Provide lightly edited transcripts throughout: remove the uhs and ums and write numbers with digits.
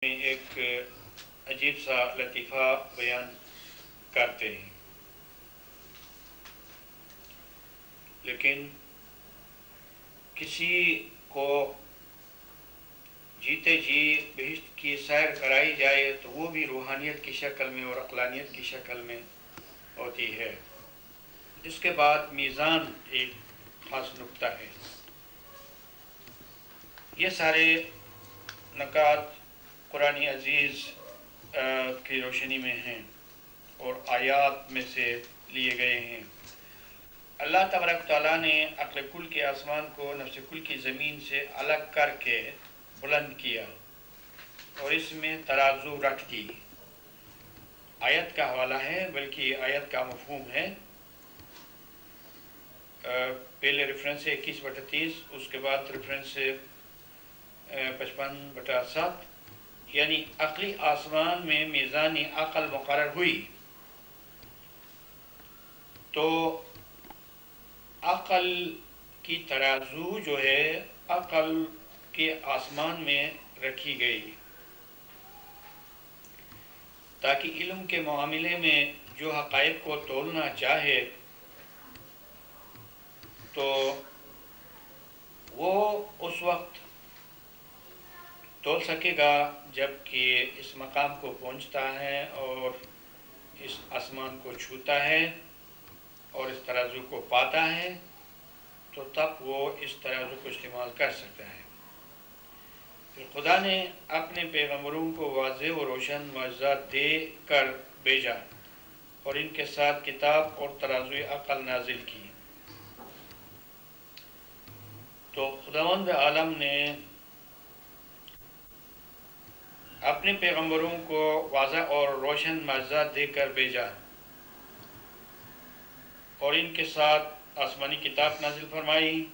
میں ایک عجیب سا لطیفہ بیان کرتے ہیں، لیکن کسی کو جیتے جی بہشت کی سیر کرائی جائے تو وہ بھی روحانیت کی شکل میں اور عقلانیت کی شکل میں ہوتی ہے۔ اس کے بعد میزان ایک خاص نقطہ ہے۔ یہ سارے نکات قرآن عزیز کی روشنی میں ہیں اور آیات میں سے لیے گئے ہیں۔ اللہ تبارک تعالیٰ نے عقل کل کے آسمان کو نفس کل کی زمین سے الگ کر کے بلند کیا اور اس میں ترازو رکھ دی۔ آیت کا حوالہ ہے، بلکہ آیت کا مفہوم ہے۔ پہلے ریفرنس ہے 21/30، اس کے بعد ریفرنس 55/7، یعنی عقلی آسمان میں میزان عقل مقرر ہوئی تو عقل کی ترازو جو ہے عقل کے آسمان میں رکھی گئی، تاکہ علم کے معاملے میں جو حقائق کو تولنا چاہے تو وہ اس وقت تول سکے گا جب کہ اس مقام کو پہنچتا ہے اور اس آسمان کو چھوتا ہے اور اس ترازو کو پاتا ہے، تو تب وہ اس ترازو کو استعمال کر سکتا ہے۔ پھر خدا نے اپنے پیغمبروں کو واضح و روشن معجزات دے کر بھیجا اور ان کے ساتھ کتاب اور ترازوی عقل نازل کی۔ تو خداوند عالم نے اپنے پیغمبروں کو واضح اور روشن معجزات دے کر بھیجا اور ان کے ساتھ آسمانی کتاب نازل فرمائی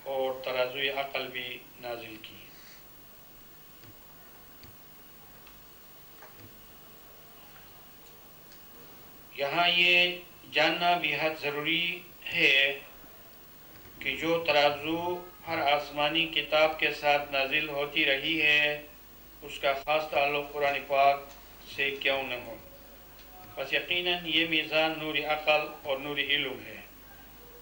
اور ترازوی عقل بھی نازل کی۔ یہاں یہ جاننا بھی حد ضروری ہے کہ جو ترازو ہر آسمانی کتاب کے ساتھ نازل ہوتی رہی ہے اس کا خاص تعلق قرآن پاک سے کیوں نہ ہو، بس یقیناً یہ میزان نور عقل اور نور علم ہے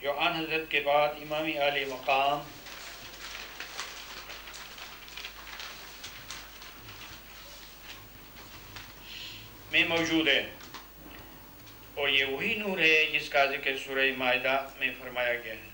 جو آن حضرت کے بعد امامی عالی مقام میں موجود ہے، اور یہ وہی نور ہے جس کا ذکر سورہ مائدہ میں فرمایا گیا ہے۔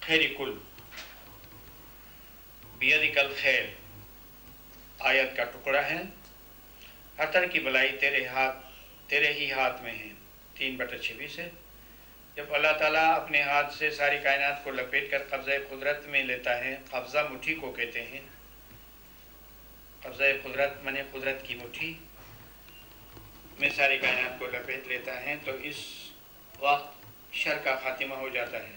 خیر کل بیدک الخیر آیت کا ٹکڑا ہے۔ ہر طرح کی بلائی تیرے ہی ہاتھ میں ہے، 3/26 ہے۔ جب اللہ تعالیٰ اپنے ہاتھ سے ساری کائنات کو لپیٹ کر قبضہ قدرت میں لیتا ہے، قبضہ مٹھی کو کہتے ہیں، قبضہ قدرت منے قدرت کی مٹھی میں ساری کائنات کو لپیٹ لیتا ہے، تو اس وقت شر کا خاتمہ ہو جاتا ہے،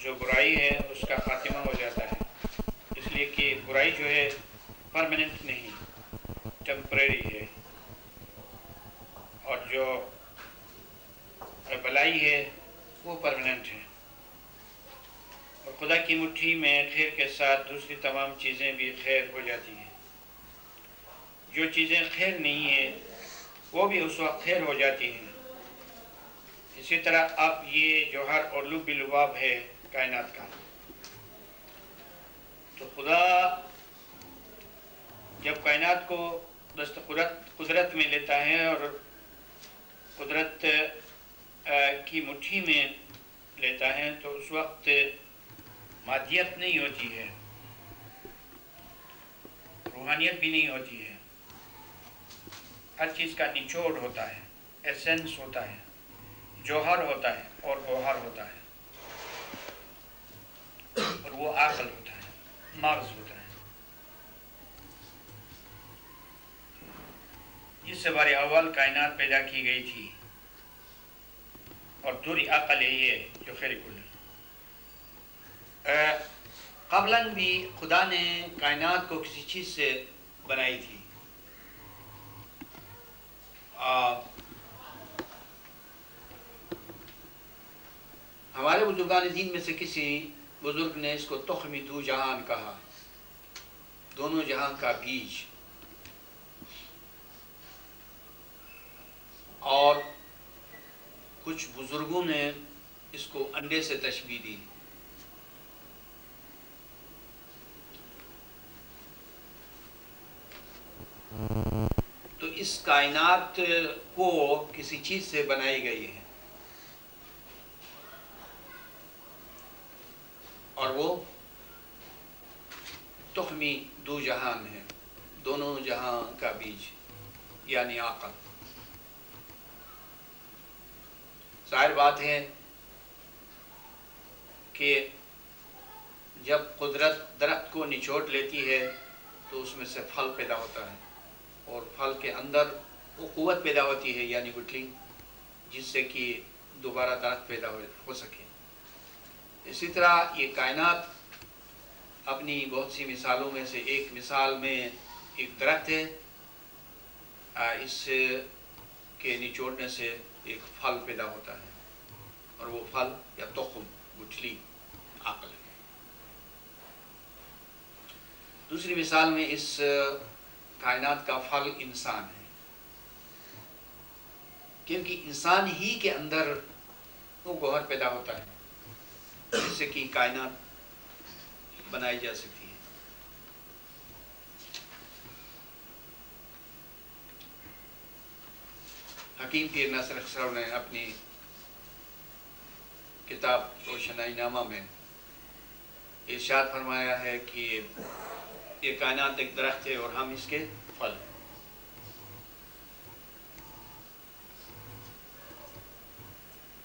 جو برائی ہے اس کا خاتمہ ہو جاتا ہے، اس لیے کہ برائی جو ہے پرماننٹ نہیں، ٹیمپریری ہے، اور جو بلائی ہے وہ پرماننٹ ہے۔ اور خدا کی مٹھی میں خیر کے ساتھ دوسری تمام چیزیں بھی خیر ہو جاتی ہیں۔ جو چیزیں خیر نہیں ہیں وہ بھی اس وقت خیر ہو جاتی ہیں۔ اسی طرح اب یہ جوہر اور لب لباب ہے کائنات کا، تو خدا جب کائنات کو دست قدرت میں لیتا ہے اور قدرت کی مٹھی میں لیتا ہے تو اس وقت مادیت نہیں ہوتی ہے، روحانیت بھی نہیں ہوتی ہے، ہر چیز کا نچوڑ ہوتا ہے، ایسنس ہوتا ہے، جوہر ہوتا ہے اور گوہر ہوتا ہے، اور وہ عقل ہوتا ہے، مغز ہوتا ہے، جس سے بارے اول کائنات پیدا کی گئی تھی، اور دوری عقل یہی ہے جو خیر کل ہے۔ قبلاً بھی خدا نے کائنات کو کسی چیز سے بنائی تھی، ہمارے بزرگان دین میں سے کسی بزرگ نے اس کو تخم دو جہان کہا، دونوں جہاں کا بیج، اور کچھ بزرگوں نے اس کو انڈے سے تشبیہ دی۔ تو اس کائنات کو کسی چیز سے بنائی گئی ہے، اور وہ تخمی دو جہان ہے، دونوں جہاں کا بیج یعنی عقل۔ ظاہر بات ہے کہ جب قدرت درخت کو نچوڑ لیتی ہے تو اس میں سے پھل پیدا ہوتا ہے، اور پھل کے اندر وہ قوت پیدا ہوتی ہے یعنی گٹھلی، جس سے کہ دوبارہ درخت پیدا ہو سکے۔ اسی طرح یہ کائنات اپنی بہت سی مثالوں میں سے ایک مثال میں ایک درخت ہے، اس کے نچوڑنے سے ایک پھل پیدا ہوتا ہے، اور وہ پھل یا تخم، گٹھلی، عقل ہے۔ دوسری مثال میں اس کائنات کا پھل انسان ہے، کیونکہ انسان ہی کے اندر وہ گوہر پیدا ہوتا ہے جس سے کہ کائنات بنائی جا سکتی ہے۔ حکیم پیر ناصر خسرو نے اپنی کتاب روشنائی نامہ میں ارشاد فرمایا ہے کہ یہ کائنات ایک درخت ہے اور ہم اس کے پھل ہیں۔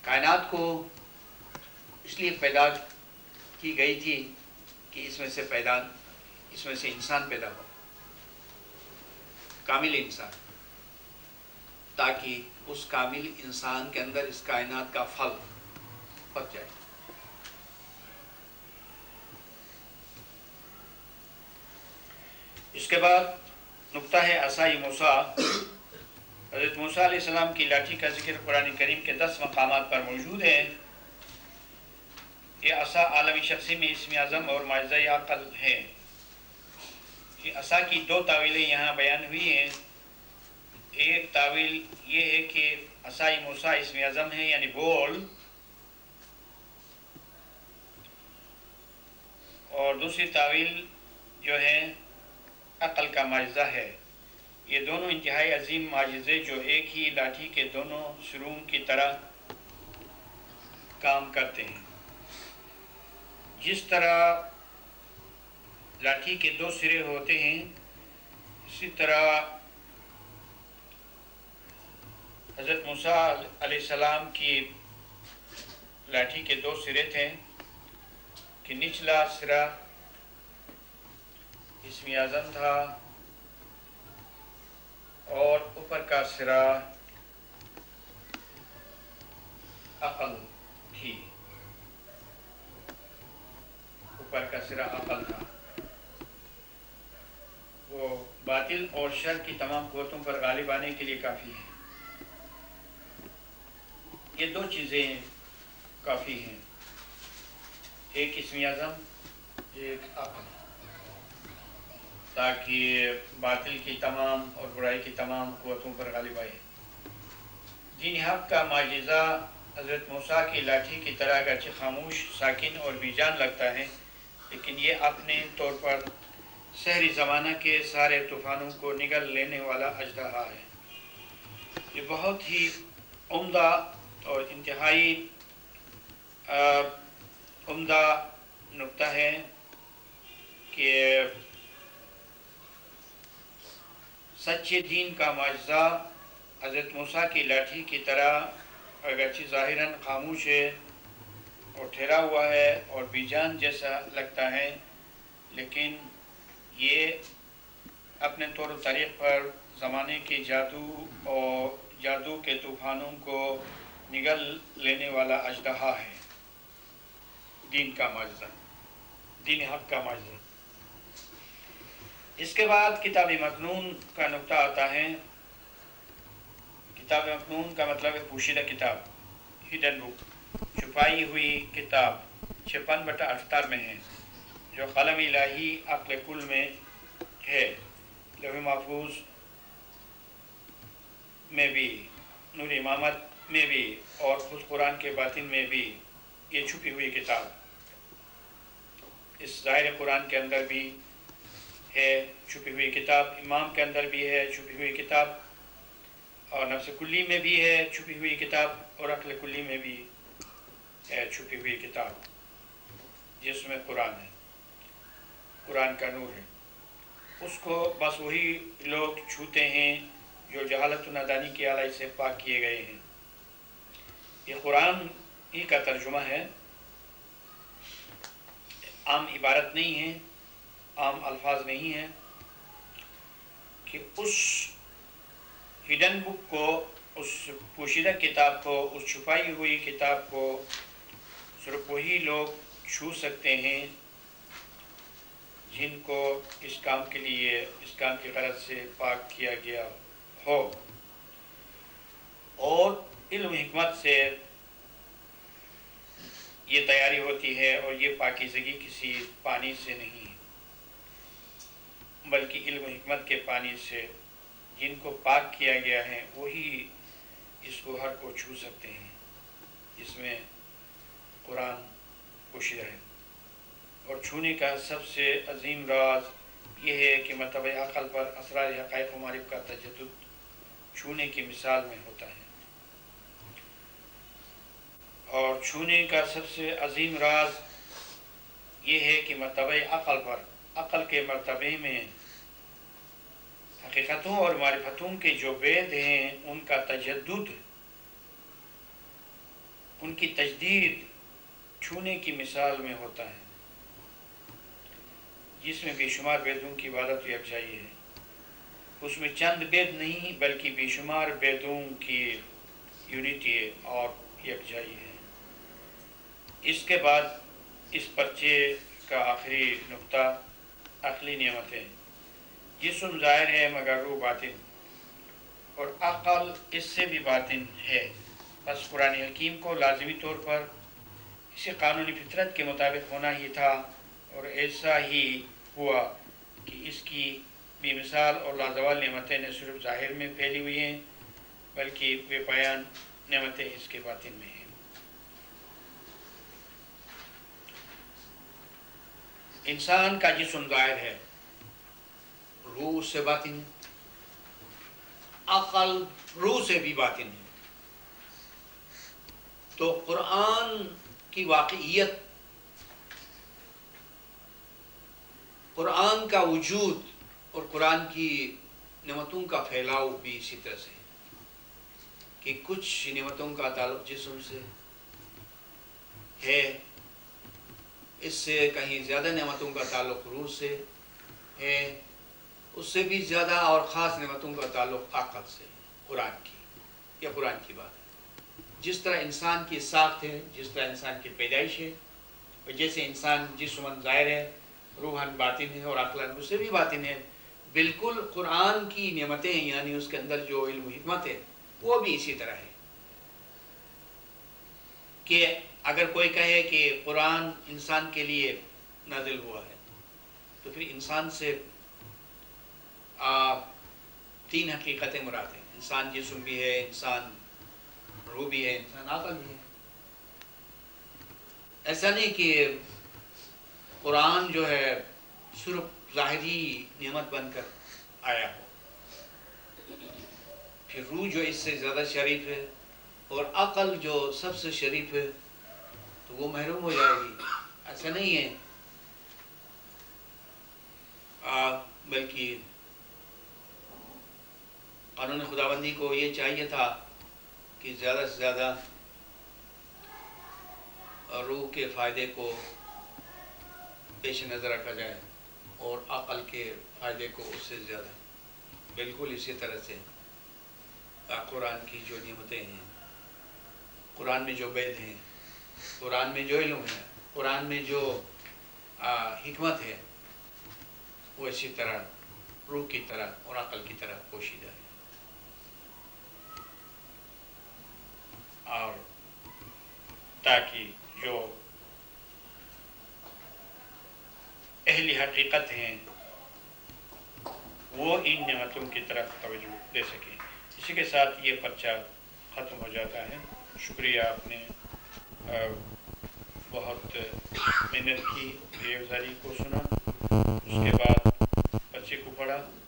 کائنات کو اس لیے پیدا کی گئی تھی کہ اس میں سے انسان پیدا ہو، کامل انسان، تاکہ اس کامل انسان کے اندر اس کائنات کا پھل پک جائے۔ اس کے بعد نقطہ ہے عصای موسیٰ۔ حضرت موسیٰ علیہ السلام کی لاٹھی کا ذکر قرآن کریم کے 10 مقامات پر موجود ہے۔ یہ عصا عالمی شخصی میں اسم اعظم اور معجزہ عقل ہے۔ یہ عصا کی 2 تعویلیں یہاں بیان ہوئی ہیں۔ ایک تعویل یہ ہے کہ عصای موسیٰ اسم اعظم ہے یعنی بول، اور دوسری تعویل جو ہے عقل کا معجزہ ہے۔ یہ دونوں انتہائی عظیم معجزے جو ایک ہی لاٹھی کے دونوں سروں کی طرح کام کرتے ہیں۔ جس طرح لاٹھی کے 2 سرے ہوتے ہیں، اسی طرح حضرت موسیٰ علیہ السلام کی لاٹھی کے 2 سرے تھے کہ نچلا سرا اسم اعظم تھا اور اوپر کا سرا عقل تھی، اوپر کا سرا عقل تھا۔ وہ باطل اور شر کی تمام قوتوں پر غالب آنے کے لیے کافی ہے۔ یہ 2 چیزیں کافی ہیں، ایک اسم اعظم، ایک عقل، تاکہ باطل کی تمام اور برائی کی تمام قوتوں پر غالب آئے۔ دین حق کا معجزہ حضرت موسیٰ کی لاٹھی کی طرح اگرچہ خاموش، ساکن اور بے جان لگتا ہے، لیکن یہ اپنے طور پر شہری زمانہ کے سارے طوفانوں کو نگل لینے والا اژدہا ہے۔ یہ بہت ہی عمدہ اور انتہائی عمدہ نقطہ ہے کہ سچے دین کا معجزہ حضرت موسیٰ کی لاٹھی کی طرح اگرچہ ظاہراً خاموش ہے اور ٹھہرا ہوا ہے اور بے جان جیسا لگتا ہے، لیکن یہ اپنے طور و طریق پر زمانے کے جادو کے طوفانوں کو نگل لینے والا اژدہا ہے۔ دین کا معجزہ، دین حق کا معجزہ۔ اس کے بعد کتاب مکنون کا نقطہ آتا ہے۔ کتاب مکنون کا مطلب ہے پوشیدہ کتاب، ہڈن بک، چھپائی ہوئی کتاب 56/78 میں ہے، جو قلم الہی عقل کل میں ہے، لوح محفوظ میں بھی، نور امامت میں بھی، اور خود قرآن کے باطن میں بھی یہ چھپی ہوئی کتاب اس ظاہر قرآن کے اندر بھی ہے چھپی ہوئی کتاب، امام کے اندر بھی ہے چھپی ہوئی کتاب، اور نفس کلی میں بھی ہے چھپی ہوئی کتاب، اور عقل کلی میں بھی ہے چھپی ہوئی کتاب، جس میں قرآن ہے، قرآن کا نور ہے۔ اس کو بس وہی لوگ چھوتے ہیں جو جہالت و نادانی کی آلائی سے پاک کیے گئے ہیں۔ یہ قرآن ہی کا ترجمہ ہے، عام عبارت نہیں ہے، عام الفاظ نہیں ہیں، کہ اس ہڈن بک کو، اس پوشیدہ کتاب کو، اس چھپائی ہوئی کتاب کو صرف وہی لوگ چھو سکتے ہیں جن کو اس کام کے لیے، اس کام کی غرض سے پاک کیا گیا ہو، اور علم حکمت سے یہ تیاری ہوتی ہے، اور یہ پاکیزگی کسی پانی سے نہیں بلکہ علم حکمت کے پانی سے، جن کو پاک کیا گیا ہے وہی اس کو ہر کو چھو سکتے ہیں، جس میں قرآن پوشیدہ ہے۔ اور چھونے کا سب سے عظیم راز یہ ہے کہ مرتبہ عقل پر اسرار حقائق و معارف کا تجدد چھونے کی مثال میں ہوتا ہے، اور چھونے کا سب سے عظیم راز یہ ہے کہ مرتبہ عقل پر، عقل کے مرتبے میں حقیقتوں اور معرفتوں کے جو بید ہیں ان کا تجدد، ان کی تجدید چھونے کی مثال میں ہوتا ہے، جس میں بے شمار بیدوں کی وحدت و یکجائی ہے۔ اس میں چند بید نہیں بلکہ بے شمار بیدوں کی یونٹی اور یکجائی ہے۔ اس کے بعد اس پرچے کا آخری نقطہ عقلی نعمتیں، جسم ظاہر ہے مگر روح باطن، اور عقل اس سے بھی باطن ہے۔ بس قرآن حکیم کو لازمی طور پر اسی قانونی فطرت کے مطابق ہونا ہی تھا، اور ایسا ہی ہوا کہ اس کی بے مثال اور لازوال نعمتیں نہ صرف ظاہر میں پھیلی ہوئی ہیں بلکہ بے پایان نعمتیں اس کے باطن میں ہیں۔ انسان کا جسم ظاہر ہے، روح اس سے باطن ہے، عقل روح سے بھی باطن ہے، تو قرآن کی واقعیت، قرآن کا وجود اور قرآن کی نعمتوں کا پھیلاؤ بھی اسی طرح سے ہے کہ کچھ نعمتوں کا تعلق جسم سے ہے، اس سے کہیں زیادہ نعمتوں کا تعلق روح سے ہے، اس سے بھی زیادہ اور خاص نعمتوں کا تعلق عقل سے ہے، قرآن کی، یا قرآن کی بات ہے۔ جس طرح انسان کی ساخت ہے، جس طرح انسان کی پیدائش ہے، اور جیسے انسان جسماً ظاہر ہے، روحاً باطن ہے، اور عقلاً اس سے بھی باطن ہے، بالکل قرآن کی نعمتیں یعنی اس کے اندر جو علم و حکمت ہے وہ بھی اسی طرح ہے، کہ اگر کوئی کہے کہ قرآن انسان کے لیے نازل ہوا ہے تو پھر انسان سے 3 حقیقتیں مراد ہیں، انسان جسم بھی ہے، انسان روح بھی ہے، انسان عقل بھی ہے۔ ایسا نہیں کہ قرآن جو ہے صرف ظاہری نعمت بن کر آیا ہو، پھر روح جو اس سے زیادہ شریف ہے اور عقل جو سب سے شریف ہے تو وہ محروم ہو جائے گی، ایسا نہیں ہے، بلکہ قانون خداوندی کو یہ چاہیے تھا کہ زیادہ سے زیادہ روح کے فائدے کو پیش نظر رکھا جائے اور عقل کے فائدے کو اس سے زیادہ، بالکل اسی طرح سے قرآن کی جو نعمتیں ہیں، قرآن میں جو بید ہیں، قرآن میں جو علم ہے، قرآن میں جو حکمت ہے، وہ اسی طرح روح کی طرح اور عقل کی طرح پوشیدہ ہے۔ اور تاکہ جو اہل حقیقت ہیں وہ ان نعمتوں کی طرف توجہ دے سکیں۔ اسی کے ساتھ یہ پرچہ ختم ہو جاتا ہے۔ شکریہ، آپ نے بہت محنت کی، گریوزاری کو سنا۔ اس کے بعد